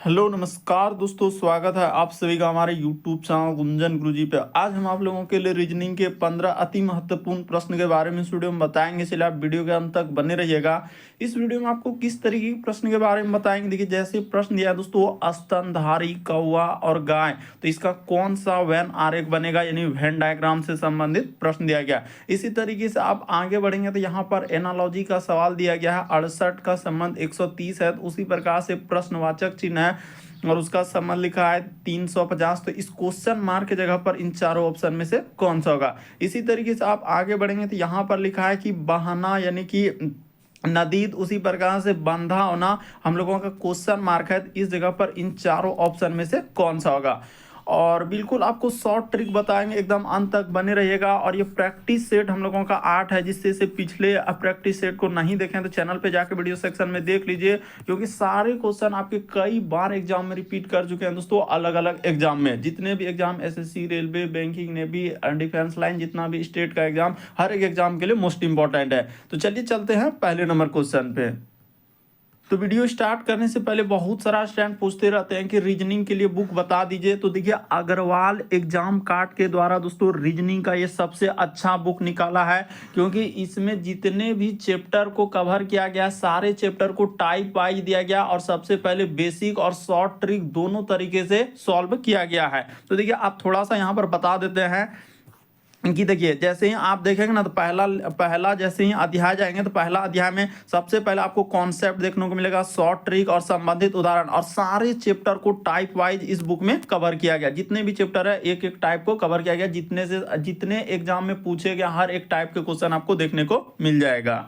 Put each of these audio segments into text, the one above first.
Hello नमस्कार दोस्तों, स्वागत है आप सभी का हमारे यूट्यूब चैनल गुंजन गुरुजी पे। आज हम आप लोगों के लिए रीजनिंग के 15 अति महत्वपूर्ण प्रश्न के बारे में इस वीडियो में बताएंगे, इसलिए आप वीडियो के अंत तक बने रहिएगा। इस वीडियो में आपको किस तरीके के प्रश्न के बारे में बताएंगे। देखिए, जैसे प्रश्न दिया है दोस्तों, स्तनधारी कौवा और गाय, तो इसका कौन सा वेन आरेख बनेगा, यानी वेन डायग्राम से संबंधित प्रश्न दिया गया। इसी तरीके से आप आगे बढ़ेंगे तो यहाँ पर एनालॉजी का सवाल दिया गया है। 68 का संबंध 130 है, तो उसी प्रकार से प्रश्नवाचक चिन्ह है और उसका संबंध लिखा है 350। तो इस क्वेश्चन मार्क की जगह पर इन चारों ऑप्शन में से कौन सा होगा। इसी तरीके से आप आगे बढ़ेंगे तो यहाँ पर लिखा है कि बहाना यानी कि नदीद, उसी प्रकार से बंधा होना हम लोगों का क्वेश्चन मार्क है। इस जगह पर इन चारों ऑप्शन में से कौन सा होगा। और बिल्कुल आपको शॉर्ट ट्रिक बताएंगे, एकदम अंत तक बने रहिएगा। और ये प्रैक्टिस सेट हम लोगों का 8 है, जिससे से पिछले प्रैक्टिस सेट को नहीं देखें तो चैनल पे जाके वीडियो सेक्शन में देख लीजिए, क्योंकि सारे क्वेश्चन आपके कई बार एग्जाम में रिपीट कर चुके हैं दोस्तों। अलग अलग एग्जाम में, जितने भी exam SSC, railway, banking, navy, defence line, जितना भी स्टेट का एग्जाम, हर एक एग्जाम के लिए मोस्ट इंपॉर्टेंट है। तो चलिए चलते हैं पहले नंबर क्वेश्चन पे। तो वीडियो स्टार्ट करने से पहले बहुत सारा स्टूडेंट पूछते रहते हैं कि रीजनिंग के लिए बुक बता दीजिए। तो देखिए, अग्रवाल एग्जाम कार्ड के द्वारा दोस्तों रीजनिंग का ये सबसे अच्छा बुक निकाला है, क्योंकि इसमें जितने भी चैप्टर को कवर किया गया, सारे चैप्टर को टाइप वाइज दिया गया और सबसे पहले बेसिक और शॉर्ट ट्रिक दोनों तरीके से सॉल्व किया गया है। तो देखिए, आप थोड़ा सा यहाँ पर बता देते हैं कि देखिए, जैसे ही आप देखेंगे ना तो पहला जैसे ही अध्याय जाएंगे तो पहला अध्याय में सबसे पहले आपको कॉन्सेप्ट देखने को मिलेगा, शॉर्ट ट्रिक और संबंधित उदाहरण, और सारे चैप्टर को टाइप वाइज इस बुक में कवर किया गया। जितने भी चैप्टर है एक एक टाइप को कवर किया गया। जितने एग्जाम में पूछे गए हर एक टाइप के क्वेश्चन आपको देखने को मिल जाएगा।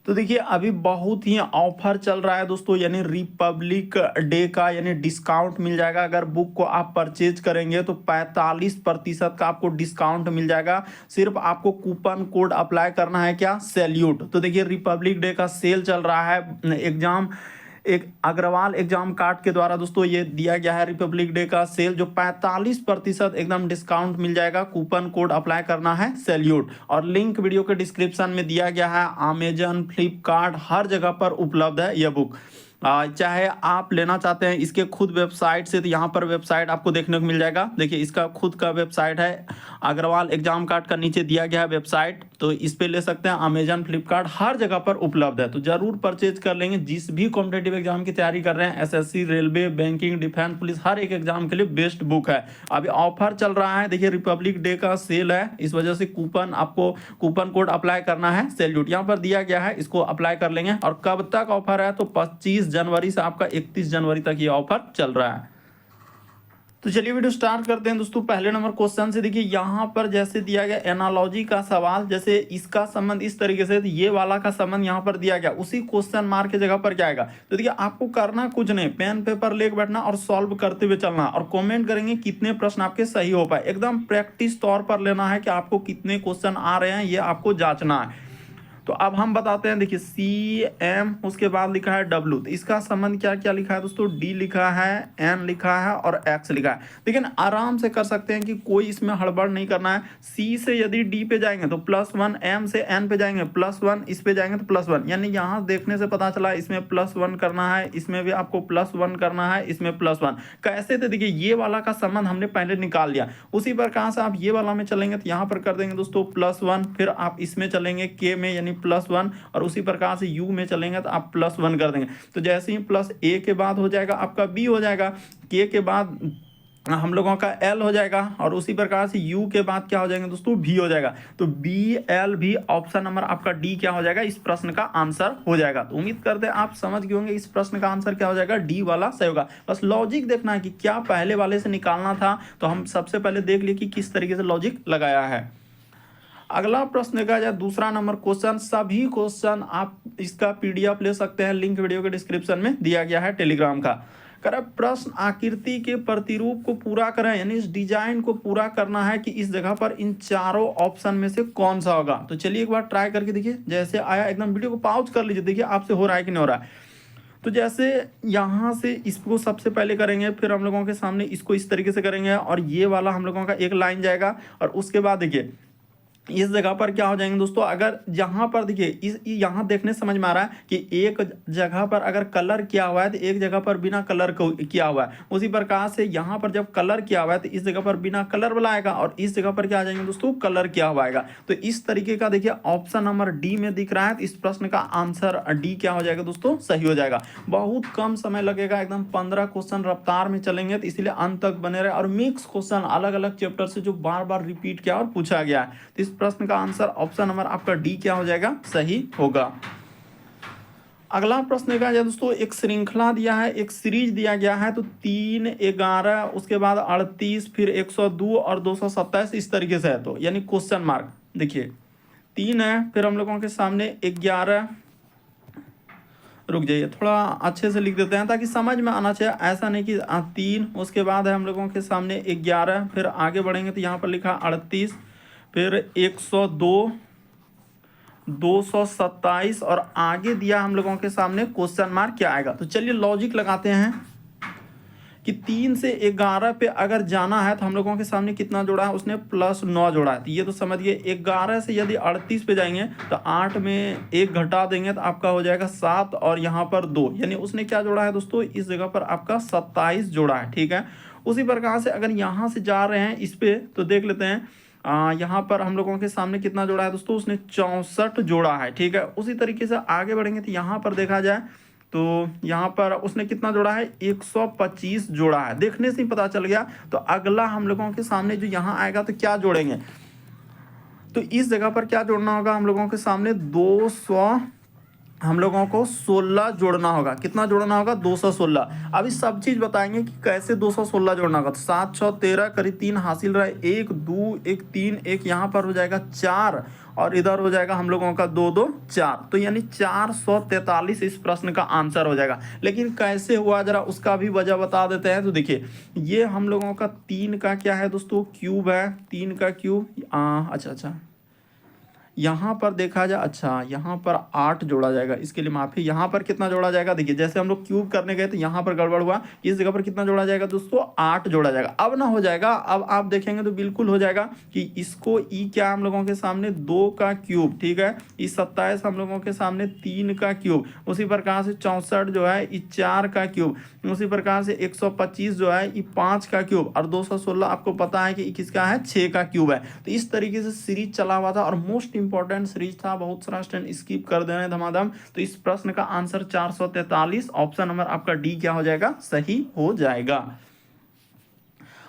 तो देखिए, अभी बहुत ही ऑफर चल रहा है दोस्तों, यानी रिपब्लिक डे का, यानी डिस्काउंट मिल जाएगा। अगर बुक को आप परचेज करेंगे तो 45% का आपको डिस्काउंट मिल जाएगा। सिर्फ आपको कूपन कोड अप्लाई करना है, क्या, सैल्यूट। तो देखिए, रिपब्लिक डे का सेल चल रहा है। एग्जाम एक अग्रवाल एग्जाम कार्ड के द्वारा दोस्तों ये दिया गया है रिपब्लिक डे का सेल, जो 45% एकदम डिस्काउंट मिल जाएगा। कूपन कोड अप्लाई करना है, सैल्यूट। और लिंक वीडियो के डिस्क्रिप्शन में दिया गया है। अमेजन, फ्लिपकार्ट, हर जगह पर उपलब्ध है यह बुक। चाहे आप लेना चाहते हैं इसके खुद वेबसाइट से, तो यहाँ पर वेबसाइट आपको देखने को मिल जाएगा। देखिए, इसका खुद का वेबसाइट है, अग्रवाल एग्जाम कार्ड का नीचे दिया गया है वेबसाइट, तो इस पे ले सकते हैं। अमेजन, फ्लिपकार्ट, हर जगह पर उपलब्ध है, तो जरूर परचेज कर लेंगे। जिस भी कॉम्पिटेटिव एग्जाम की तैयारी कर रहे हैं, SSC, railway, banking, defence, police, हर एक एग्जाम के लिए बेस्ट बुक है। अभी ऑफर चल रहा है, देखिए रिपब्लिक डे का सेल है, इस वजह से आपको कूपन कोड अप्लाई करना है, सैल्यूट, यहाँ पर दिया गया है, इसको अप्लाई कर लेंगे। और कब तक ऑफर है, तो 25 जनवरी से आपका 31 जनवरी तक ये ऑफर चल रहा है। तो चलिए वीडियो स्टार्ट करते हैं दोस्तों पहले नंबर क्वेश्चन से। देखिए, यहाँ पर जैसे दिया गया एनालॉजी का सवाल, जैसे इसका संबंध इस तरीके से, तो ये वाला का संबंध यहाँ पर दिया गया, उसी क्वेश्चन मार्क की जगह पर क्या आएगा। तो देखिए, आपको करना कुछ नहीं, पेन पेपर लेके बैठना और सॉल्व करते हुए चलना, और कमेंट करेंगे कितने प्रश्न आपके सही हो पाए। एकदम प्रैक्टिस तौर पर लेना है कि आपको कितने क्वेश्चन आ रहे हैं, ये आपको जांचना है। तो अब हम बताते हैं। देखिए, CM, उसके बाद लिखा है W, तो इसका संबंध क्या क्या लिखा है दोस्तों, D लिखा है, N लिखा है और X लिखा है। लेकिन आराम से कर सकते हैं कि कोई इसमें हड़बड़ नहीं करना है। C से यदि D पे जाएंगे तो +1, M से N पे जाएंगे +1, इस पे जाएंगे तो +1, यानी यहाँ देखने से पता चला इसमें +1 करना है, इसमें भी आपको +1 करना है, इसमें +1 कैसे। तो देखिए, ये वाला का संबंध हमने पहले निकाल लिया। उसी प्रकार से आप ये वाला में चलेंगे तो यहाँ पर कर देंगे दोस्तों +1, फिर आप इसमें चलेंगे K में, यानी +1, और उसी प्रकार से U में चलेंगे तो आप +1 कर देंगे। तो जैसे ही A के बाद हो जाएगा आपका B हो जाएगा, K के बाद हम लोगों का L हो जाएगा, और उसी प्रकार से U के बाद क्या हो जाएंगे दोस्तों, V हो जाएगा। तो BL भी ऑप्शन नंबर आपका D क्या हो जाएगा, इस प्रश्न का आंसर हो जाएगा। तो उम्मीद करते हैं आप समझ गए होंगे, इस प्रश्न का आंसर क्या हो जाएगा, D वाला सही होगा। बस लॉजिक देखना है कि क्या पहले वाले से निकालना था, तो हम सबसे पहले देख लिए कि किस तरीके से लॉजिक लगाया है। अगला प्रश्न देखा जाए, दूसरा नंबर क्वेश्चन। सभी क्वेश्चन आप इसका PDF ले सकते हैं, लिंक वीडियो के डिस्क्रिप्शन में दिया गया है टेलीग्राम का। करें प्रश्न, आकृति के प्रतिरूप को पूरा करें, यानी इस डिजाइन को पूरा करना है कि इस जगह पर इन चारों ऑप्शन में से कौन सा होगा। तो चलिए एक बार ट्राई करके देखिए, जैसे आया एकदम वीडियो को पॉज कर लीजिए, देखिए आपसे हो रहा है कि नहीं हो रहा है। तो जैसे यहाँ से इसको सबसे पहले करेंगे, फिर हम लोगों के सामने इसको इस तरीके से करेंगे, और ये वाला हम लोगों का एक लाइन जाएगा, और उसके बाद देखिए इस जगह पर क्या हो जाएंगे दोस्तों, अगर यहाँ पर देखिए इस यहाँ देखने समझ में आ रहा है कि एक जगह पर अगर कलर किया हुआ है तो एक जगह पर बिना कलर को किया हुआ है। उसी प्रकार से यहाँ पर जब कलर किया हुआ है तो इस जगह पर बिना कलर वाला आएगा और इस जगह पर क्या आ जाएंगे दोस्तों, कलर किया हुआ आएगा। तो इस तरीके का देखिए ऑप्शन नंबर डी में दिख रहा है। तो इस प्रश्न का आंसर डी क्या हो जाएगा दोस्तों, सही हो जाएगा। बहुत कम समय लगेगा, एकदम 15 क्वेश्चन रफ्तार में चलेंगे, तो इसलिए अंत तक बने रहे। और मिक्स क्वेश्चन अलग अलग चैप्टर से जो बार बार रिपीट किया और पूछा गया है। तो इस प्रश्न का आंसर ऑप्शन नंबर आपका डी क्या हो जाएगा, सही होगा। अगला प्रश्न क्या है दोस्तों, एक श्रृंखला दिया है, एक सीरीज दिया गया है। तो 3, 11, उसके बाद 38, फिर 102 और 227 इस तरीके से है। तो यानी क्वेश्चन मार्क देखिए 3 है, फिर हम लोगों के सामने 11, रुक जाइए थोड़ा अच्छे से लिख देते हैं ताकि समझ में आना चाहिए। ऐसा नहीं कि 3, उसके बाद है हम लोगों के सामने 11, फिर आगे बढ़ेंगे तो यहाँ पर लिखा 38, फिर 102, 227 और आगे दिया हम लोगों के सामने क्वेश्चन मार्क क्या आएगा। तो चलिए लॉजिक लगाते हैं कि 3 से 11 पे अगर जाना है तो हम लोगों के सामने कितना जोड़ा है, उसने +9 जोड़ा है। तो ये तो समझ गए। 11 से यदि 38 पे जाएंगे तो 8 में 1 घटा देंगे तो आपका हो जाएगा 7 और यहाँ पर 2, यानी उसने क्या जोड़ा है दोस्तों, इस जगह पर आपका 27 जोड़ा है। ठीक है, उसी प्रकार से अगर यहाँ से जा रहे हैं इस पे तो देख लेते हैं यहाँ पर हम लोगों के सामने कितना जोड़ा है दोस्तों, उसने 64 जोड़ा है। ठीक है, उसी तरीके से आगे बढ़ेंगे तो यहाँ पर देखा जाए तो यहाँ पर उसने कितना जोड़ा है, 125 जोड़ा है। देखने से ही पता चल गया। तो अगला हम लोगों के सामने जो यहाँ आएगा तो क्या जोड़ेंगे, तो इस जगह पर क्या जोड़ना होगा, हम लोगों के सामने 200, हम लोगों को 16 जोड़ना होगा। कितना जोड़ना होगा, 216। अभी सब चीज बताएंगे कि कैसे 216 जोड़ना होगा। तो 7, 6, 13 करीब 3 हासिल रहा है, 1, 2, 1, 3, 1 यहाँ पर हो जाएगा 4 और इधर हो जाएगा हम लोगों का 2, 2, 4। तो यानी 443 इस प्रश्न का आंसर हो जाएगा। लेकिन कैसे हुआ जरा उसका भी वजह बता देते हैं। तो देखिए ये हम लोगों का 3 का क्या है दोस्तों, क्यूब है। 3 का क्यूब अच्छा यहाँ पर देखा जाए, अच्छा यहाँ पर 8 जोड़ा जाएगा, इसके लिए माफी। यहाँ पर कितना जोड़ा जाएगा, देखिए जैसे हम लोग क्यूब करने गए तो यहाँ पर गड़बड़ हुआ। इस जगह पर कितना जोड़ा जाएगा दोस्तों, 8 जोड़ा जाएगा। अब ना हो जाएगा, अब आप देखेंगे तो बिल्कुल हो जाएगा कि इसको ई क्या हम लोगों के सामने 2 का क्यूब। ठीक है, इस 27 हम लोगों के सामने 3 का क्यूब। उसी प्रकार से 64 जो है ये 4 का क्यूब। उसी प्रकार से 125 जो है ये 5 का क्यूब और 216 आपको पता है कि किसका है, 6 का क्यूब है। तो इस तरीके से सीरीज चला हुआ था और मोस्ट इंपॉर्टेंट सीरीज था। बहुत सारा स्टूडेंट स्किप कर दे रहे हैं धमाधम। तो इस प्रश्न का आंसर 443 ऑप्शन नंबर आपका डी क्या हो जाएगा, सही हो जाएगा।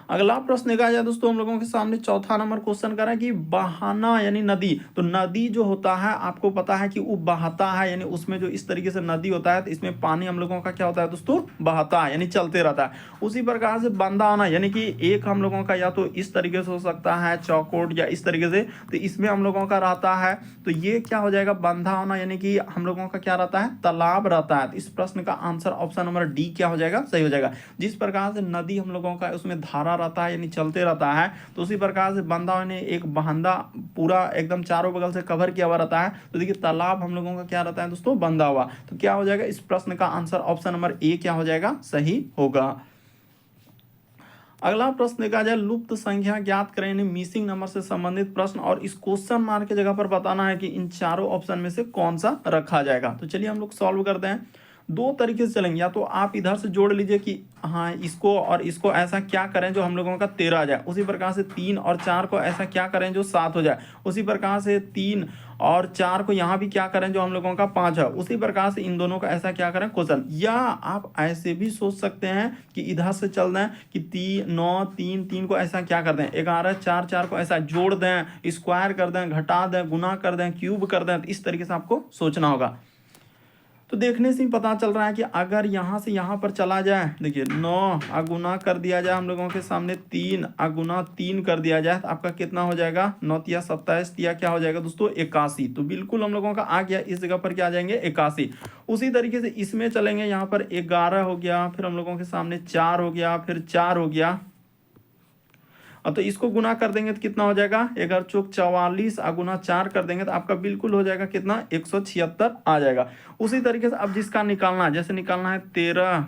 अगला प्रश्न देखा जाए दोस्तों, हम लोगों के सामने चौथा नंबर क्वेश्चन कर रहा है कि बहाना यानी नदी। तो नदी जो होता है आपको पता है कि वो बहता है, यानी उसमें जो इस तरीके से नदी होता है तो इसमें पानी हम लोगों का क्या होता है दोस्तों, बहता है, यानी चलते रहता है। उसी प्रकार से बंदा होना यानी कि एक हम लोगों का या तो इस तरीके से हो सकता है चौकोट या इस तरीके से, तो इसमें हम लोगों का रहता है। तो ये क्या हो जाएगा, बंधा होना यानी कि हम लोगों का क्या रहता है, तालाब रहता है। तो इस प्रश्न का आंसर ऑप्शन नंबर डी क्या हो जाएगा, सही हो जाएगा। जिस प्रकार से नदी हम लोगों का उसमें धारा रहता है यानी चलते रहता है, तो उसी प्रकार से बंधा ने एक बंधा पूरा एकदम चारों बगल से कवर किया हुआ रहता है। तो देखिए तालाब हम लोगों का क्या रहता है दोस्तों, बंधा हुआ। तो क्या हो जाएगा, इस प्रश्न का आंसर ऑप्शन नंबर ए क्या हो जाएगा, सही होगा। अगला प्रश्न देखा जाए, लुप्त संख्या ज्ञात करें, यानी मिसिंग नंबर से संबंधित प्रश्न। और इस क्वेश्चन मार्क की जगह पर बताना है कि इन चारों ऑप्शन में से कौन सा रखा जाएगा। तो चलिए हम लोग सॉल्व करते हैं। 2 तरीके से चलेंगे, या तो आप इधर से जोड़ लीजिए कि हाँ इसको और इसको ऐसा क्या करें जो हम लोगों का 13 आ जाए। उसी प्रकार से 3 और 4 को ऐसा क्या करें जो 7 हो जाए। उसी प्रकार से 3 और 4 को यहाँ भी क्या करें जो हम लोगों का 5 है। उसी प्रकार से इन दोनों का ऐसा क्या करें क्वेश्चन। या आप ऐसे भी सोच सकते हैं कि इधर से चल दें कि 9, 3, 3 को ऐसा क्या कर दें, 11, 4, 4 को ऐसा जोड़ दें, स्क्वायर कर दें, घटा दें, गुना कर दें, क्यूब कर दें। तो इस तरीके से आपको सोचना होगा। तो देखने से ही पता चल रहा है कि अगर यहाँ से यहाँ पर चला जाए, देखिए 9 गुना कर दिया जाए हम लोगों के सामने 3 गुना 3 कर दिया जाए तो आपका कितना हो जाएगा, 9 तिया 27 तिया क्या हो जाएगा दोस्तों 81। तो बिल्कुल हम लोगों का आ गया, इस जगह पर क्या आ जाएंगे 81। उसी तरीके से इसमें चलेंगे, यहाँ पर 11 हो गया, फिर हम लोगों के सामने 4 हो गया, फिर 4 हो गया। अब तो इसको गुना कर देंगे तो कितना हो जाएगा, 11 चौक 44 गुना 4 कर देंगे तो आपका बिल्कुल हो जाएगा कितना, 176 आ जाएगा। उसी तरीके से अब जिसका निकालना है, जैसे निकालना है 13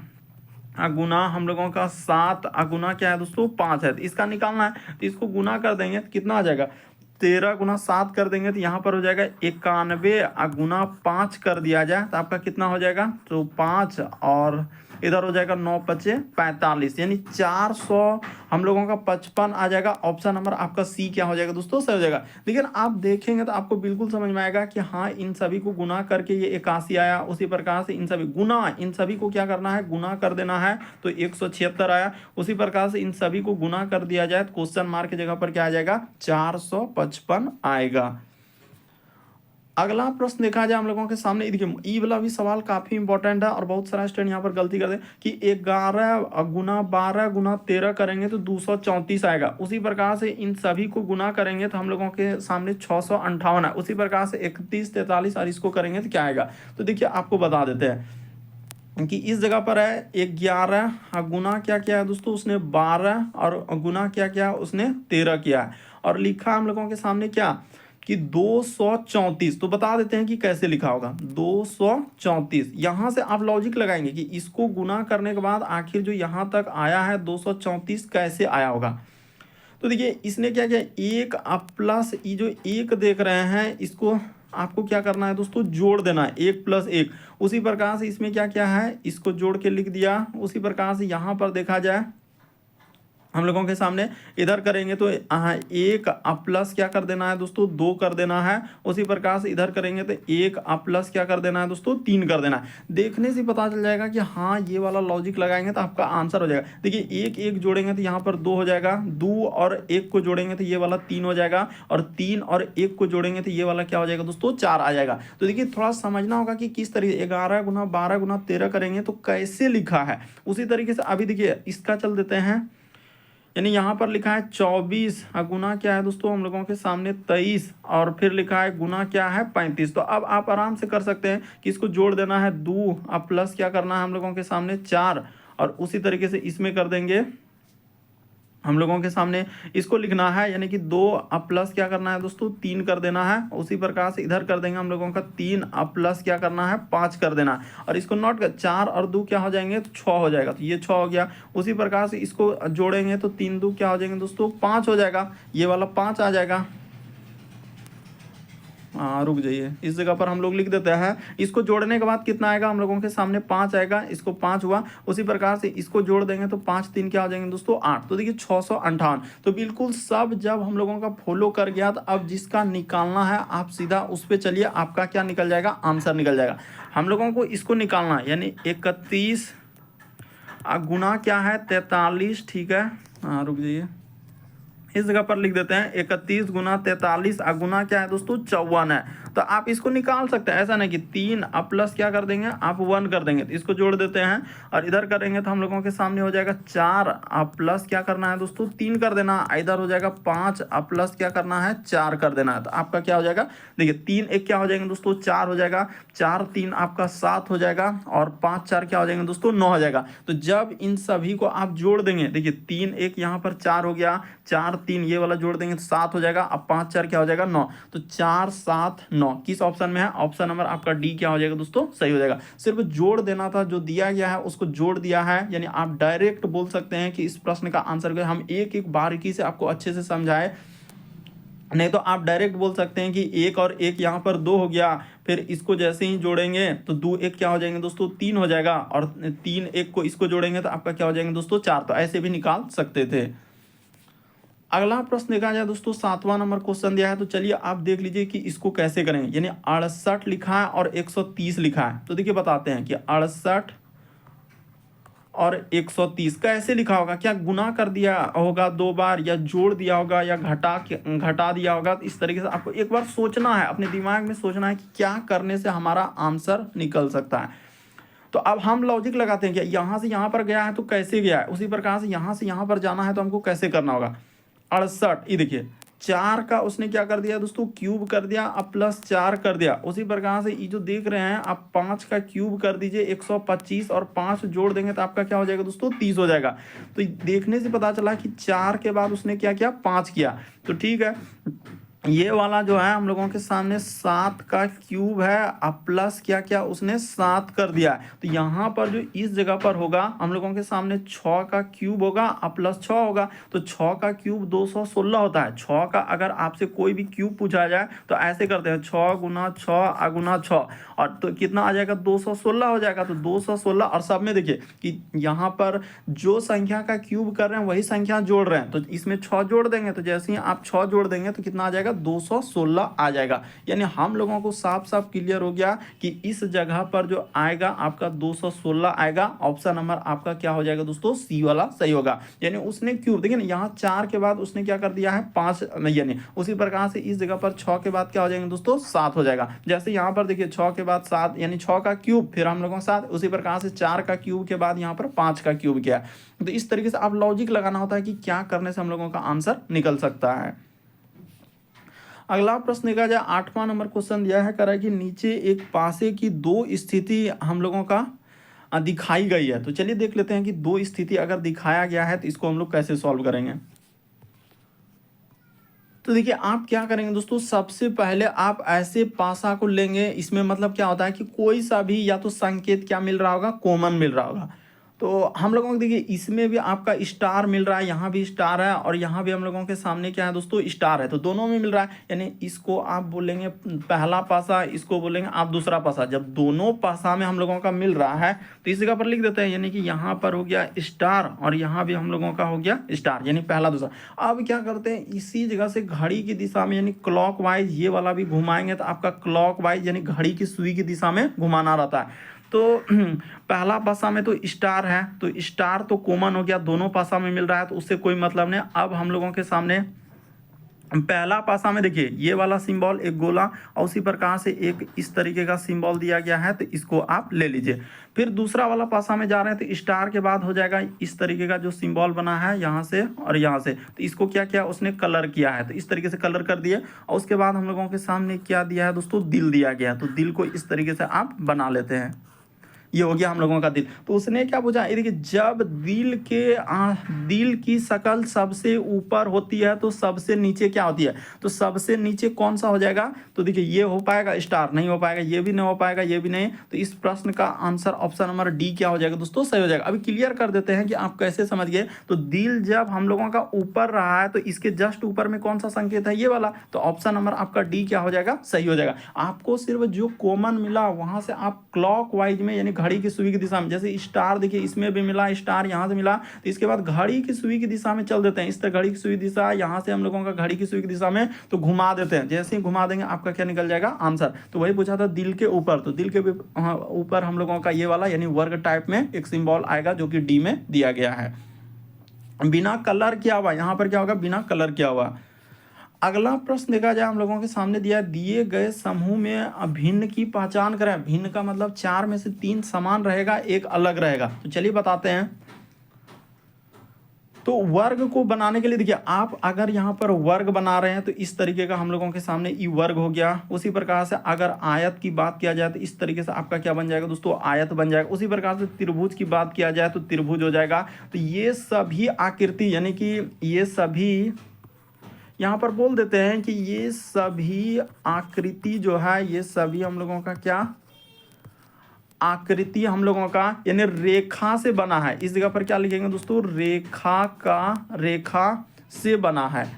गुना हम लोगों का 7 गुना क्या है दोस्तों 5 है, तो इसका निकालना है तो इसको गुना कर देंगे तो कितना आ जाएगा, 13 गुना 7 कर देंगे तो यहाँ पर हो जाएगा 91 गुना 5 कर दिया जाए तो आपका कितना हो जाएगा, तो 5 और इधर हो जाएगा 9 पचे 45, यानी 400 हम लोगों का 55 आ जाएगा। ऑप्शन नंबर आपका सी क्या हो जाएगा दोस्तों, सही हो जाएगा। लेकिन आप देखेंगे तो आपको बिल्कुल समझ में आएगा कि हाँ इन सभी को गुना करके ये 81 आया, उसी प्रकार से इन सभी को क्या करना है, गुना कर देना है तो 176 आया। उसी प्रकार से इन सभी को गुना कर दिया जाए तो क्वेश्चन मार्क की जगह पर क्या आ जाएगा, 455 आएगा। अगला प्रश्न देखा जाए हम लोगों के सामने, देखिए ई वाला भी सवाल काफी इंपॉर्टेंट है और बहुत सारा स्टूडेंट यहाँ पर गलती करते हैं कि 11 गुना 12 गुना 13 करेंगे तो 234 आएगा। उसी प्रकार से इन सभी को गुना करेंगे तो हम लोगों के सामने 658 है। उसी प्रकार से 31 43 और इसको करेंगे तो क्या आएगा, तो देखिए आपको बता देते हैं कि इस जगह पर है 11 गुना क्या किया है दोस्तों, उसने 12 और गुना क्या किया, उसने 13 किया है और लिखा हम लोगों के सामने क्या कि 234। तो बता देते हैं कि कैसे लिखा होगा, 234। यहां से आप लॉजिक लगाएंगे कि इसको गुना करने के बाद आखिर जो यहां तक आया है 234 कैसे आया होगा। तो देखिए इसने क्या किया, एक प्लस ये जो एक देख रहे हैं इसको आपको क्या करना है दोस्तों, जोड़ देना है, 1 + 1। उसी प्रकार से इसमें क्या क्या है, इसको जोड़ के लिख दिया। उसी प्रकार से यहाँ पर देखा जाए हम लोगों के सामने इधर करेंगे तो एक प्लस क्या कर देना है दोस्तों, 2 कर देना है। उसी प्रकार से इधर करेंगे तो एक प्लस क्या कर देना है दोस्तों, 3 कर देना है। देखने से पता चल जाएगा कि हाँ ये वाला लॉजिक लगाएंगे तो आपका आंसर हो जाएगा। देखिए एक एक जोड़ेंगे तो यहाँ पर 2 हो जाएगा, 2 और 1 को जोड़ेंगे तो ये वाला 3 हो जाएगा और 3 और 1 को जोड़ेंगे तो ये वाला क्या हो जाएगा दोस्तों, 4 आ जाएगा। तो देखिए थोड़ा समझना होगा कि किस तरीके 11 गुना 12 गुना 13 करेंगे तो कैसे लिखा है। उसी तरीके से अभी देखिए इसका चल देते हैं, यानी यहाँ पर लिखा है 24 गुना क्या है दोस्तों हम लोगों के सामने 23 और फिर लिखा है गुना क्या है 35। तो अब आप आराम से कर सकते हैं कि इसको जोड़ देना है 2 अब प्लस क्या करना है हम लोगों के सामने 4 और उसी तरीके से इसमें कर देंगे हम लोगों के सामने इसको लिखना है, यानी कि 2 प्लस क्या करना है दोस्तों, 3 कर देना है। उसी प्रकार से इधर कर देंगे हम लोगों का 3 प्लस क्या करना है, 5 कर देना है और इसको नोट कर 4 और 2 क्या हो जाएंगे, तो 6 हो जाएगा। तो ये 6 हो गया। उसी प्रकार से इसको जोड़ेंगे तो 3 2 क्या हो जाएंगे दोस्तों, 5 हो जाएगा। ये वाला 5 आ जाएगा। हाँ रुक जाइए, इस जगह पर हम लोग लिख देते हैं। इसको जोड़ने के बाद कितना आएगा हम लोगों के सामने, 5 आएगा। इसको 5 हुआ। उसी प्रकार से इसको जोड़ देंगे तो 5 3 क्या हो जाएंगे दोस्तों, 8। तो देखिए 658। तो बिल्कुल सब जब हम लोगों का फॉलो कर गया तो अब जिसका निकालना है आप सीधा उस पर चलिए, आपका क्या निकल जाएगा, आंसर निकल जाएगा। हम लोगों को इसको निकालना है, यानी 31 गुना क्या है 43, ठीक है। हाँ रुक जाइए, इस जगह पर लिख देते हैं 31 गुना 43 गुना क्या है दोस्तों 54 है। तो आप इसको निकाल सकते हैं, ऐसा नहीं कि 3 प्लस क्या कर देंगे आप 1 कर देंगे। तो इसको जोड़ देते हैं और इधर करेंगे तो हम लोगों के सामने हो जाएगा 4 प्लस क्या करना है दोस्तों 3 कर देना। इधर हो जाएगा 5 प्लस क्या करना है 4 कर देना है। तो आपका क्या हो जाएगा, देखिए 3 1 क्या हो जाएंगे दोस्तों 4 हो जाएगा, 4 3 आपका 7 हो जाएगा और 5 4 क्या हो जाएंगे दोस्तों 9 हो जाएगा। तो जब इन सभी को आप जोड़ देंगे, देखिए 3 1 यहाँ पर 4 हो गया, 4 3 ये वाला जोड़ देंगे तो 7 हो जाएगा। अब 5 4 क्या हो जाएगा 9। तो 4 7 9 किस ऑप्शन में है, ऑप्शन नंबर आपका डी क्या हो जाएगा दोस्तों, सही हो जाएगा। सिर्फ जोड़ देना था, जो दिया गया है उसको जोड़ दिया है। यानी आप डायरेक्ट बोल सकते हैं कि इस प्रश्न का आंसर हम एक एक बारीकी से आपको अच्छे से समझाए, नहीं तो आप डायरेक्ट बोल सकते हैं कि 1 और 1 यहाँ पर 2 हो गया, फिर इसको जैसे ही जोड़ेंगे तो 2 1 क्या हो जाएंगे दोस्तों 3 हो जाएगा और 3 1 को इसको जोड़ेंगे तो आपका क्या हो जाएंगे दोस्तों 4। तो ऐसे भी निकाल सकते थे। अगला प्रश्न देखा जाए दोस्तों 7वां नंबर क्वेश्चन दिया है, तो चलिए आप देख लीजिए कि इसको कैसे करेंगे। यानी 68 लिखा है और 130 लिखा है। तो देखिए बताते हैं कि 68 और 130 कैसे लिखा होगा, क्या गुना कर दिया होगा 2 बार या जोड़ दिया होगा या घटा दिया होगा। तो इस तरीके से आपको एक बार सोचना है, अपने दिमाग में सोचना है कि क्या करने से हमारा आंसर निकल सकता है। तो अब हम लॉजिक लगाते हैं कि यहाँ से यहाँ पर गया है तो कैसे गया है, उसी प्रकार से यहाँ पर जाना है तो हमको कैसे करना होगा। 68 ये देखिए 4 का उसने क्या कर दिया दोस्तों क्यूब कर दिया, अब प्लस 4 कर दिया। उसी प्रकार से ये जो देख रहे हैं आप 5 का क्यूब कर दीजिए 125 और 5 जोड़ देंगे तो आपका क्या हो जाएगा दोस्तों 30 हो जाएगा। तो देखने से पता चला कि 4 के बाद उसने क्या किया 5 किया। तो ठीक है, ये वाला जो है हम लोगों के सामने 7 का क्यूब है, अब प्लस क्या क्या उसने 7 कर दिया है। तो यहाँ पर जो इस जगह पर होगा हम लोगों के सामने 6 का क्यूब होगा अब प्लस 6 होगा। तो 6 का क्यूब 216 होता है। 6 का अगर आपसे कोई भी क्यूब पूछा जाए तो ऐसे करते हैं 6 गुना 6 अगुना 6, और तो कितना आ जाएगा 216 हो जाएगा। तो 216, और सब में देखिए कि यहाँ पर जो संख्या का क्यूब कर रहे हैं वही संख्या जोड़ रहे हैं, तो इसमें 6 जोड़ देंगे। तो जैसे ही आप 6 जोड़ देंगे तो कितना आ जाएगा 216 आ जाएगा। यानी हम लोगों को साफ साफ क्लियर हो गया कि इस जगह पर जो आएगा आपका 216 आएगा। ऑप्शन नंबर आपका क्या हो जाएगा दोस्तों, सी वाला सही होगा। यानी उसने क्यूब, देखिए ना यहाँ 4 के बाद उसने क्या कर दिया है 5, यानी उसी प्रकार से इस जगह पर 6 के बाद क्या हो जाएंगे दोस्तों 7 हो जाएगा। जैसे यहाँ पर देखिए 6 के बाद 7 यानी 6 का क्यूब, फिर हम लोगों के साथ उसी प्रकार से 4 का क्यूब के बाद यहाँ पर 5 का क्यूब किया। तो इस तरीके से आप लॉजिक लगाना होता है कि क्या करने से हम लोगों का आंसर निकल सकता है। अगला प्रश्न देखा जाए 8वां नंबर क्वेश्चन दिया है, कह रहा है कि नीचे एक पासे की दो स्थिति हम लोगों का दिखाई गई है। तो चलिए देख लेते हैं कि दो स्थिति अगर दिखाया गया है तो इसको हम लोग कैसे सॉल्व करेंगे। तो देखिए आप क्या करेंगे दोस्तों, सबसे पहले आप ऐसे पासा को लेंगे। इसमें मतलब क्या होता है कि कोई सा भी या तो संकेत क्या मिल रहा होगा, कॉमन मिल रहा होगा। तो हम लोगों को देखिए इसमें भी आपका स्टार मिल रहा है, यहाँ भी स्टार है, और यहाँ भी हम लोगों के सामने क्या है दोस्तों स्टार है। तो दोनों में मिल रहा है, यानी इसको आप बोलेंगे पहला पासा, इसको बोलेंगे आप दूसरा पासा। जब दोनों पासा में हम लोगों का मिल रहा है तो इस जगह पर लिख देते हैं, यानी कि यहाँ पर हो गया स्टार और यहाँ भी हम लोगों का हो गया स्टार, यानी पहला दूसरा। अब क्या करते हैं, इसी जगह से घड़ी की दिशा में यानी क्लॉक वाइज ये वाला भी घुमाएंगे तो आपका क्लॉक वाइज यानी घड़ी की सुई की दिशा में घुमाना रहता है। तो पहला पासा में तो स्टार है, तो स्टार तो कॉमन हो गया, दोनों पासा में मिल रहा है तो उससे कोई मतलब नहीं। अब हम लोगों के सामने पहला पासा में देखिए ये वाला सिंबल एक गोला, और उसी प्रकार से एक इस तरीके का सिंबल दिया गया है, तो इसको आप ले लीजिए। फिर दूसरा वाला पासा में जा रहे हैं तो स्टार के बाद हो जाएगा इस तरीके का जो सिंबल बना है यहाँ से और यहाँ से, तो इसको क्या किया उसने कलर किया है, तो इस तरीके से कलर कर दिए। और उसके बाद हम लोगों के सामने क्या दिया है दोस्तों, दिल दिया गया है। तो दिल को इस तरीके से आप बना लेते हैं, ये हो गया हम लोगों का दिल। तो उसने क्या पूछा, ये देखिए जब दिल की शक्ल सबसे ऊपर होती है तो सबसे नीचे क्या होती है, तो सबसे नीचे कौन सा हो जाएगा। तो देखिए ये हो पाएगा स्टार, नहीं हो पाएगा, ये भी नहीं हो पाएगा, ये भी नहीं। तो इस प्रश्न का आंसर ऑप्शन नंबर डी क्या हो जाएगा दोस्तों, सही हो जाएगा। अभी क्लियर कर देते हैं कि आप कैसे समझ गए। तो दिल जब हम लोगों का ऊपर रहा है तो इसके जस्ट ऊपर में कौन सा संकेत है, ये वाला। तो ऑप्शन नंबर आपका डी क्या हो जाएगा, सही हो जाएगा। आपको सिर्फ जो कॉमन मिला वहां से आप क्लॉक वाइज में यानी घड़ी की सुई की दिशा में, जैसे स्टार देखिए इसमें भी मिला स्टार, यहाँ से मिला, तो इसके बाद घड़ी की सुई की दिशा में चल देते हैं। इस तरह घड़ी की सुई दिशा यहाँ से हम लोगों का घड़ी की सुई की दिशा में तो घुमा देते हैं। जैसे ही घुमा देंगे आपका क्या निकल जाएगा आंसर। तो वही पूछा था दिल के ऊपर, तो दिल के ऊपर हम लोगों का ये वाला यानी वर्ग टाइप में एक सिंबल आएगा जो कि डी में दिया गया है। बिना कलर किया हुआ, यहाँ पर क्या होगा बिना कलर किया हुआ। अगला प्रश्न देखा जाए हम लोगों के सामने दिया है, दिए गए समूह में भिन्न की पहचान करें। भिन्न का मतलब 4 में से 3 समान रहेगा, एक अलग रहेगा। तो चलिए बताते हैं। तो वर्ग को बनाने के लिए देखिए आप अगर यहाँ पर वर्ग बना रहे हैं तो इस तरीके का हम लोगों के सामने ई वर्ग हो गया। उसी प्रकार से अगर आयत की बात किया जाए तो इस तरीके से आपका क्या बन जाएगा दोस्तों, आयत बन जाएगा। उसी प्रकार से त्रिभुज की बात किया जाए तो त्रिभुज हो जाएगा। तो ये सभी आकृति यानी कि ये सभी यहाँ पर बोल देते हैं कि ये सभी आकृति जो है ये सभी हम लोगों का क्या आकृति हम लोगों का यानी रेखा से बना है। इस जगह पर क्या लिखेंगे दोस्तों, रेखा से बना है,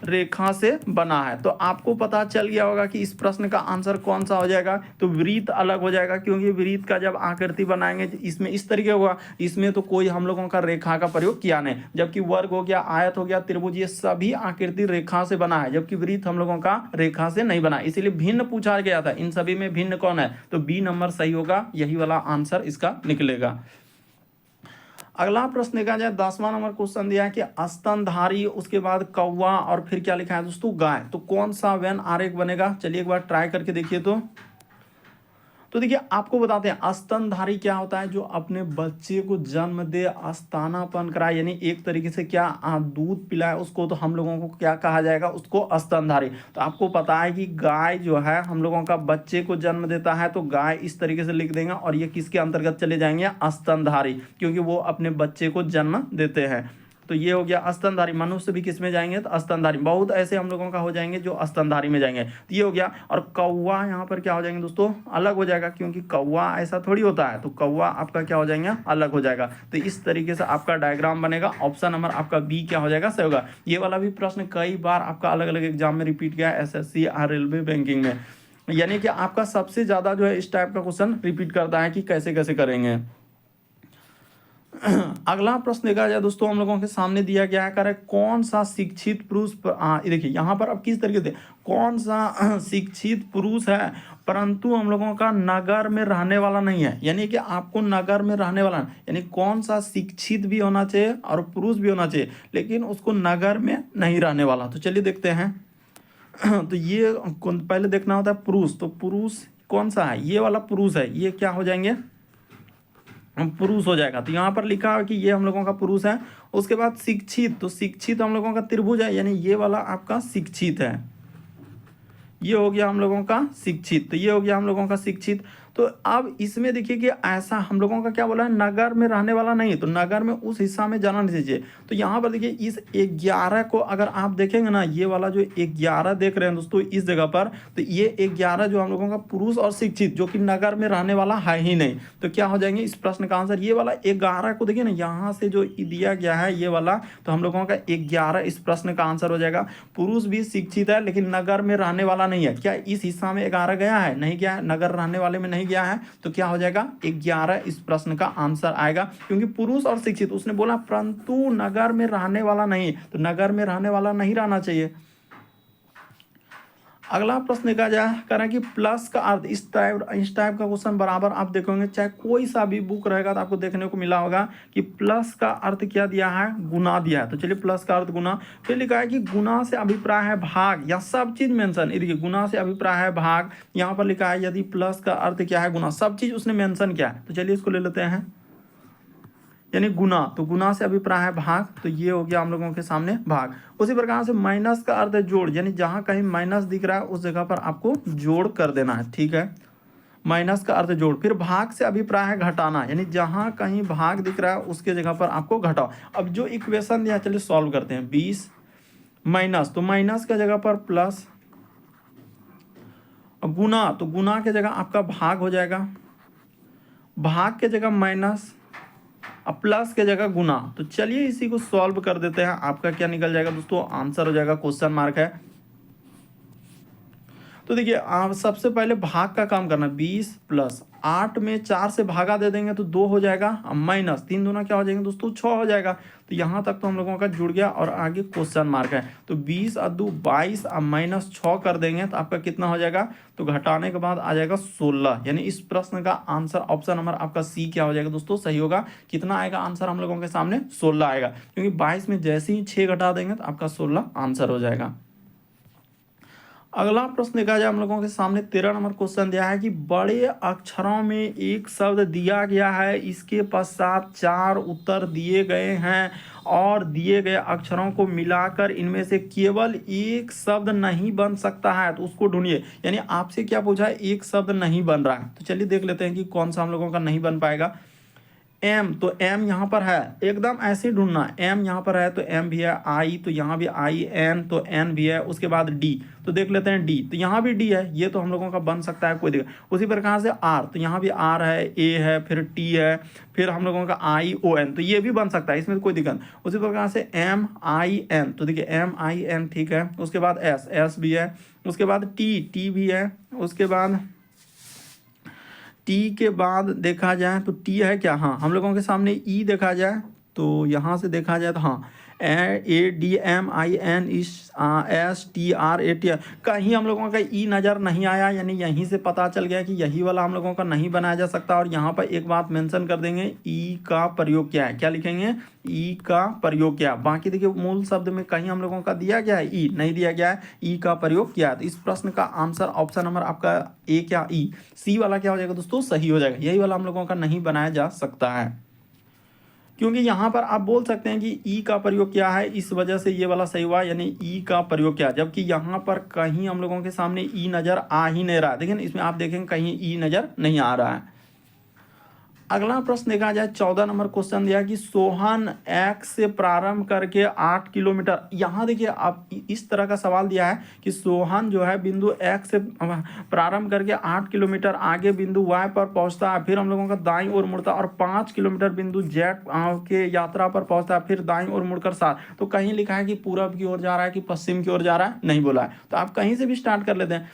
रेखा से बना है। तो आपको पता चल गया होगा कि इस प्रश्न का आंसर कौन सा हो जाएगा। तो वृत्त अलग हो जाएगा, क्योंकि वृत्त का जब आकृति बनाएंगे इसमें इस तरीके होगा, इसमें तो कोई हम लोगों का रेखा का प्रयोग किया नहीं। जबकि वर्ग हो गया, आयत हो गया, त्रिभुज, ये सभी आकृति रेखा से बना है, जबकि वृत्त हम लोगों का रेखा से नहीं बना। इसीलिए भिन्न पूछा गया था, इन सभी में भिन्न कौन है, तो बी नंबर सही होगा, यही वाला आंसर इसका निकलेगा। अगला प्रश्न देखा जाए 10वां नंबर क्वेश्चन दिया है कि स्तनधारी, उसके बाद कौवा और फिर क्या लिखा है दोस्तों गाय। तो कौन सा वेन आरेख बनेगा, चलिए एक बार ट्राई करके देखिए। तो देखिए आपको बताते हैं स्तनधारी क्या होता है, जो अपने बच्चे को जन्म दे, स्तनापन कराए, यानी एक तरीके से क्या दूध पिलाए उसको, तो हम लोगों को क्या कहा जाएगा, उसको स्तनधारी। तो आपको पता है कि गाय जो है हम लोगों का बच्चे को जन्म देता है, तो गाय इस तरीके से लिख देंगे और ये किसके अंतर्गत चले जाएंगे, स्तनधारी, क्योंकि वो अपने बच्चे को जन्म देते हैं। तो ये हो गया स्तनधारी। मनुष्य भी किस में जाएंगे, तो स्तनधारी। बहुत ऐसे हम लोगों का हो जाएंगे जो स्तनधारी में जाएंगे, तो ये हो गया। और कौवा यहाँ पर क्या हो जाएंगे दोस्तों, अलग हो जाएगा, क्योंकि कौवा ऐसा थोड़ी होता है, तो कौवा आपका क्या हो जाएंगे, अलग हो जाएगा। तो इस तरीके से आपका डायग्राम बनेगा। ऑप्शन नंबर आपका बी क्या हो जाएगा, सही होगा। ये वाला भी प्रश्न कई बार आपका अलग अलग एग्जाम में रिपीट किया है, SSC और रेलवे बैंकिंग में, यानी कि आपका सबसे ज्यादा जो है इस टाइप का क्वेश्चन रिपीट करता है कि कैसे कैसे करेंगे। अगला प्रश्न देखा जाए दोस्तों, हम लोगों के सामने दिया गया है, करे कौन सा शिक्षित पुरुष, देखिए यहाँ पर अब किस तरीके से, कौन सा शिक्षित पुरुष है परंतु हम लोगों का नगर में रहने वाला नहीं है, यानी कि आपको नगर में रहने वाला, यानी कौन सा शिक्षित भी होना चाहिए और पुरुष भी होना चाहिए, लेकिन उसको नगर में नहीं रहने वाला। तो चलिए देखते हैं। तो ये पहले देखना होता है पुरुष, तो पुरुष कौन सा है, ये वाला पुरुष है, ये क्या हो जाएंगे, पुरुष हो जाएगा। तो यहाँ पर लिखा है कि ये हम लोगों का पुरुष है। उसके बाद शिक्षित, तो शिक्षित हम लोगों का त्रिभुज है, यानी ये वाला आपका शिक्षित है, ये हो गया हम लोगों का शिक्षित। तो ये हो गया हम लोगों का शिक्षित। तो अब इसमें देखिए कि ऐसा हम लोगों का क्या बोला है, नगर में रहने वाला नहीं है, तो नगर में उस हिस्सा में जाना नहीं चाहिए। तो यहाँ पर देखिए इस 11 को अगर आप देखेंगे ना, ये वाला जो 11 देख रहे हैं दोस्तों इस जगह पर, तो ये 11 जो हम लोगों का पुरुष और शिक्षित जो कि नगर में रहने वाला है ही नहीं, तो क्या हो जाएंगे इस प्रश्न का आंसर, ये वाला 11 को देखिए ना, यहाँ से जो दिया गया है ये वाला, तो हम लोगों का 11 इस प्रश्न का आंसर हो जाएगा। पुरुष भी शिक्षित है लेकिन नगर में रहने वाला नहीं है, क्या इस हिस्सा में 11 गया है, नहीं गया है, नगर रहने वाले में नहीं गया है, तो क्या हो जाएगा 11 इस प्रश्न का आंसर आएगा। क्योंकि पुरुष और शिक्षित उसने बोला परंतु नगर में रहने वाला नहीं, तो नगर में रहने वाला नहीं रहना चाहिए। अगला प्रश्न देखा जाए करें कि प्लस का अर्थ, इस टाइप का क्वेश्चन बराबर आप देखोगे, चाहे कोई सा भी बुक रहेगा तो आपको देखने को मिला होगा कि प्लस का अर्थ क्या दिया है, गुना दिया है। तो चलिए प्लस का अर्थ गुना, फिर लिखा है कि गुना से अभिप्राय है भाग, या सब चीज मेंशन, देखिए गुना से अभिप्राय है भाग, यहाँ पर लिखा है यदि प्लस का अर्थ क्या है गुना, सब चीज उसने मेंशन किया है। तो चलिए इसको ले लेते हैं, यानी गुना, तो गुना से अभिप्राय है भाग, तो ये हो गया हम लोगों के सामने भाग। उसी प्रकार से माइनस का अर्थ है जोड़, यानी जहां कहीं माइनस दिख रहा है उस जगह पर आपको जोड़ कर देना है, ठीक है, माइनस का अर्थ जोड़। फिर भाग से अभिप्राय है घटाना, यानी जहां कहीं भाग दिख रहा है उसके जगह पर आपको घटाओ। अब जो इक्वेशन दिया चलिए सॉल्व करते हैं, 20 माइनस, तो माइनस के जगह पर प्लस, गुना, तो गुना के जगह आपका भाग हो जाएगा, भाग के जगह माइनस, अब प्लस के जगह गुना। तो चलिए इसी को सॉल्व कर देते हैं, आपका क्या निकल जाएगा दोस्तों, आंसर हो जाएगा, क्वेश्चन मार्क है। तो देखिए आप सबसे पहले भाग का काम करना, 20 प्लस 8 में 4 से भागा दे देंगे तो 2 हो जाएगा, माइनस 3 दूना क्या हो जाएंगे दोस्तों 6 हो जाएगा। तो यहाँ तक तो हम लोगों का जुड़ गया और आगे क्वेश्चन मार्क है। तो 20 और 2 22, अब माइनस 6 कर देंगे तो आपका कितना हो जाएगा, तो घटाने के बाद आ जाएगा 16, यानी इस प्रश्न का आंसर ऑप्शन नंबर आपका सी क्या हो जाएगा दोस्तों, सही होगा। कितना आएगा आंसर हम लोगों के सामने, 16 आएगा, क्योंकि 22 में जैसे ही 6 घटा देंगे तो आपका 16 आंसर हो जाएगा। अगला प्रश्न देखा जाए हम लोगों के सामने 13 नंबर क्वेश्चन दिया है कि बड़े अक्षरों में एक शब्द दिया गया है, इसके पश्चात 4 उत्तर दिए गए हैं और दिए गए अक्षरों को मिलाकर इनमें से केवल एक शब्द नहीं बन सकता है, तो उसको ढूंढिए। यानी आपसे क्या पूछा है, एक शब्द नहीं बन रहा है, तो चलिए देख लेते हैं कि कौन सा हम लोगों का नहीं बन पाएगा। एम, तो एम यहाँ पर है, एकदम ऐसे ही ढूंढना, एम यहाँ पर है तो एम भी है, आई तो यहाँ भी आई, एन तो एन भी है, उसके बाद डी, तो देख लेते हैं डी, तो यहाँ भी डी है, ये तो हम लोगों का बन सकता है, कोई दिक्कत। उसी प्रकार से आर, तो यहाँ भी आर है, ए है, फिर टी है, फिर हम लोगों का आई ओ एन, तो ये भी बन सकता है, इसमें कोई दिक्कत। उसी प्रकार से एम आई एन, तो देखिए एम आई एन, ठीक है। उसके बाद एस, एस भी है, उसके बाद टी, टी भी है, उसके बाद टी के बाद देखा जाए तो टी है क्या, हाँ हम लोगों के सामने ई देखा जाए तो यहाँ से देखा जाए तो हाँ A D M I N S T R A T, कहीं हम लोगों का ई नज़र नहीं आया, यानी यहीं से पता चल गया कि यही वाला हम लोगों का नहीं बनाया जा सकता। और यहाँ पर एक बात मेंशन कर देंगे, ई का प्रयोग क्या है, क्या लिखेंगे, ई का प्रयोग क्या है। बाकी देखिए मूल शब्द में कहीं हम लोगों का दिया गया है, ई नहीं दिया गया है, ई का प्रयोग किया है। तो इस प्रश्न का आंसर ऑप्शन नंबर आपका ए क्या, ई, सी वाला क्या हो जाएगा दोस्तों, सही हो जाएगा। यही वाला हम लोगों का नहीं बनाया जा सकता है, क्योंकि यहाँ पर आप बोल सकते हैं कि ई का प्रयोग क्या है, इस वजह से ये वाला सही हुआ, यानी ई का प्रयोग क्या है, जबकि यहाँ पर कहीं हम लोगों के सामने ई नज़र आ ही नहीं रहा है। देखिए इसमें आप देखेंगे कहीं ई नज़र नहीं आ रहा है। अगला प्रश्न देखा जाए 14 नंबर क्वेश्चन दिया कि सोहन एक्स से प्रारंभ करके 8 किलोमीटर। यहाँ देखिए आप इस तरह का सवाल दिया है कि सोहन जो है बिंदु एक्स से प्रारंभ करके 8 किलोमीटर आगे बिंदु वाई पर पहुंचता है, फिर हम लोगों का दाईं ओर मुड़ता है और 5 किलोमीटर बिंदु जेड के यात्रा पर पहुंचता है, फिर दाईं ओर मुड़कर 7। तो कहीं लिखा है कि पूरब की ओर जा रहा है कि पश्चिम की ओर जा रहा है, नहीं बोला है। तो आप कहीं से भी स्टार्ट कर लेते हैं।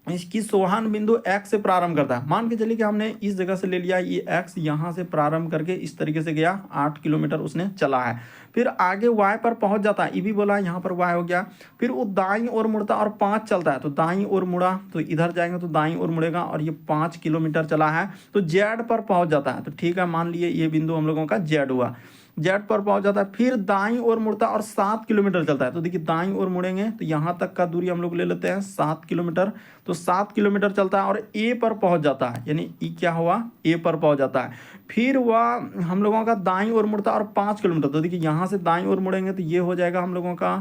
इसकी सोहन बिंदु x से प्रारंभ करता है। मान के चलिए कि हमने इस जगह से ले लिया, ये x यहाँ से प्रारंभ करके इस तरीके से गया, 8 किलोमीटर उसने चला है। फिर आगे y पर पहुंच जाता है, ये भी बोला है, यहाँ पर y हो गया। फिर वो दाईं ओर मुड़ता और 5 चलता है, तो दाईं ओर मुड़ा तो इधर जाएंगे तो दाईं ओर मुड़ेगा और ये 5 किलोमीटर चला है तो z पर पहुंच जाता है। तो ठीक है, मान लिए ये बिंदु हम लोगों का z हुआ, जेड पर पहुंच जाता है। फिर दाईं ओर मुड़ता और 7 किलोमीटर चलता है। तो देखिए दाईं ओर मुड़ेंगे तो यहाँ तक का दूरी हम लोग ले लेते हैं 7 किलोमीटर। तो 7 किलोमीटर चलता है और ए पर पहुंच जाता है, यानी ई क्या हुआ, ए पर पहुंच जाता है। फिर वह हम लोगों का दाईं ओर मुड़ता और 5 किलोमीटर। तो देखिए यहाँ से दाईं ओर मुड़ेंगे तो ये हो जाएगा हम लोगों का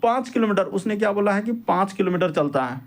5 किलोमीटर। उसने क्या बोला है कि 5 किलोमीटर चलता है,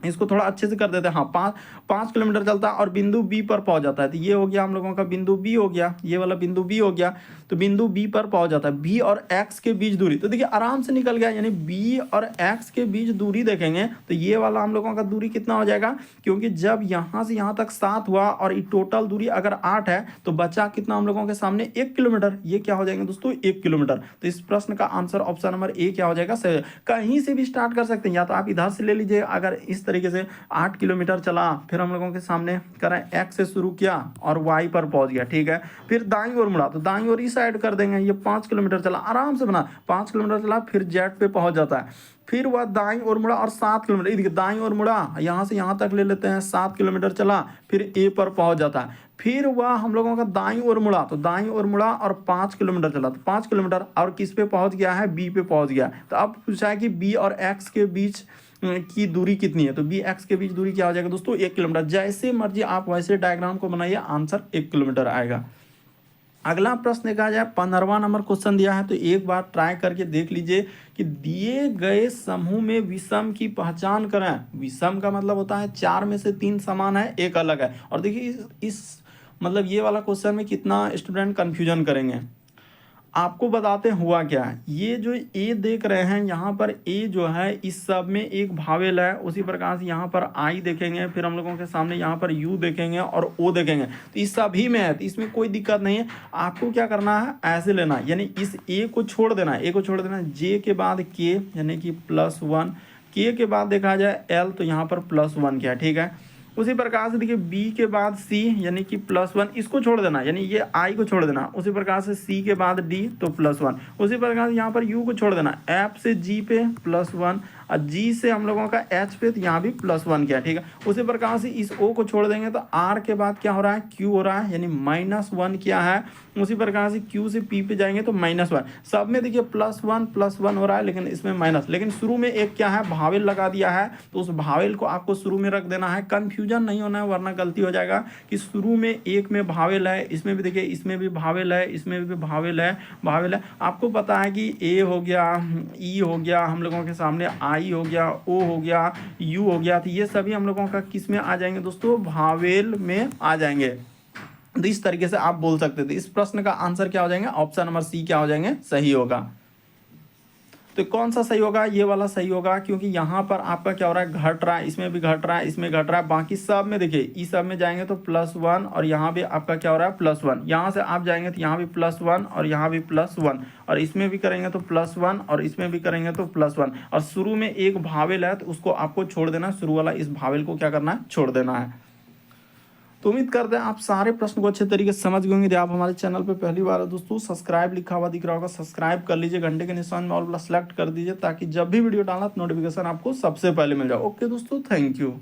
इसको थोड़ा अच्छे से कर देते हैं। हाँ, 5 किलोमीटर चलता है और बिंदु बी पर पहुंच जाता है। तो ये हो गया हम लोगों का बिंदु बी हो गया, ये वाला बिंदु बी हो गया। तो बिंदु बी पर पहुंच जाता है। बी और एक्स के बीच दूरी, तो देखिए आराम से निकल गया, यानी बी और एक्स के बीच दूरी देखेंगे तो ये वाला हम लोगों का दूरी कितना हो जाएगा, क्योंकि जब यहाँ से यहाँ तक 7 हुआ और टोटल दूरी अगर 8 है तो बचा कितना हम लोगों के सामने 1 किलोमीटर। ये क्या हो जाएंगे दोस्तों, 1 किलोमीटर। तो इस प्रश्न का आंसर ऑप्शन नंबर ए क्या हो जाएगा, सही। कहीं से भी स्टार्ट कर सकते हैं, या तो आप इधर से ले लीजिए, अगर इस तरीके से 8 किलोमीटर चला, फिर हम लोगों के सामने करें एक्स से शुरू किया और वाई पर पहुंच गया, ठीक है। फिर दाईं ओर मुड़ा तो दाईं ओर इस साइड कर देंगे, ये 5 किलोमीटर चला, आराम से बना 5 किलोमीटर चला, फिर जेड पे पहुंच जाता है। फिर वह दाईं ओर मुड़ा और 7 किलोमीटर, देखिए दाईं ओर मुड़ा, यहाँ से यहाँ तक ले लेते हैं, 7 किलोमीटर चला, फिर ए पर पहुंच जाता है। फिर वह हम लोगों का दाईं ओर मुड़ा, तो दाईं ओर मुड़ा और 5 किलोमीटर चला, तो 5 किलोमीटर और किस पे पहुंच गया है, बी पे पहुंच गया। तो अब पूछा है कि बी और एक्स के बीच की दूरी कितनी है, तो बी एक्स के बीच दूरी क्या हो जाएगा दोस्तों, 1 किलोमीटर। जैसे मर्जी आप वैसे डायग्राम को बनाइए, आंसर 1 किलोमीटर आएगा। अगला प्रश्न देखा जाए 15वां नंबर क्वेश्चन दिया है, तो एक बार ट्राई करके देख लीजिए कि दिए गए समूह में विषम की पहचान करें। विषम का मतलब होता है 4 में से 3 समान है, एक अलग है। और देखिए इस मतलब ये वाला क्वेश्चन में कितना स्टूडेंट कंफ्यूजन करेंगे। आपको बताते हुआ क्या है, ये जो ए देख रहे हैं यहाँ पर, ए जो है इस सब में एक भावेल है। उसी प्रकार से यहाँ पर आई देखेंगे, फिर हम लोगों के सामने यहाँ पर यू देखेंगे और ओ देखेंगे, तो इस सभी में है, तो इसमें कोई दिक्कत नहीं है। आपको क्या करना है, ऐसे लेना है, यानी इस ए को छोड़ देना है, ए को छोड़ देना है। जे के बाद के यानी कि +1, के के बाद देखा जाए एल, तो यहाँ पर +1 क्या, ठीक है। उसी प्रकार से देखिए बी के बाद सी यानी कि +1, इसको छोड़ देना, यानी ये आई को छोड़ देना। उसी प्रकार से सी के बाद डी तो +1। उसी प्रकार से यहाँ पर यू को छोड़ देना, एफ से जी पे +1 और जी से हम लोगों का एच पे, तो यहाँ भी +1 क्या, ठीक है। उसी प्रकार से इस ओ को छोड़ देंगे तो आर के बाद क्या हो रहा है, क्यू हो रहा है, यानी -1 क्या है। उसी प्रकार से क्यू से पी पे जाएंगे तो -1। सब में देखिए +1 हो रहा है, लेकिन इसमें माइनस। लेकिन शुरू में एक क्या है, भावेल लगा दिया है, तो उस भावेल को आपको शुरू में रख देना है। कंफ्यूजन नहीं होना है, वरना गलती हो जाएगा कि शुरू में एक में भावेल है, इसमें भी देखिए इसमें भी भावेल है, इसमें भी भावेल है, भावेल है। आपको पता है कि ए हो गया, ई हो गया, हम लोगों के सामने आई हो गया, ओ हो गया, यू हो गया, तो ये सभी हम लोगों का किस में आ जाएंगे दोस्तों, भावेल में आ जाएंगे। तो इस तरीके से आप बोल सकते थे। इस प्रश्न का आंसर क्या हो जाएंगे, ऑप्शन नंबर सी क्या हो जाएंगे, सही होगा। तो कौन सा सही होगा, ये वाला सही होगा, क्योंकि यहाँ पर आपका क्या हो रहा है, घट रहा है, इसमें भी घट रहा है, इसमें घट रहा है, बाकी सब में देखिए इस सब में जाएंगे तो +1 और यहाँ भी आपका क्या हो रहा है, +1। यहाँ से आप जाएंगे तो यहाँ भी +1 और यहाँ भी +1 और इसमें भी करेंगे तो +1 और इसमें भी करेंगे तो +1। और शुरू में एक भावेल है तो उसको आपको छोड़ देना, शुरू वाला इस भावेल को क्या करना है, छोड़ देना है। तो उम्मीद करते हैं आप सारे प्रश्न को अच्छे तरीके से समझ गए होंगे। यदि आप हमारे चैनल पर पहली बार है दोस्तों, सब्सक्राइब लिखा हुआ दिख रहा होगा, सब्सक्राइब कर लीजिए, घंटे के निशान में ऑल प्लस सेलेक्ट कर दीजिए, ताकि जब भी वीडियो डालना तो नोटिफिकेशन आपको सबसे पहले मिल जाए। ओके दोस्तों, थैंक यू।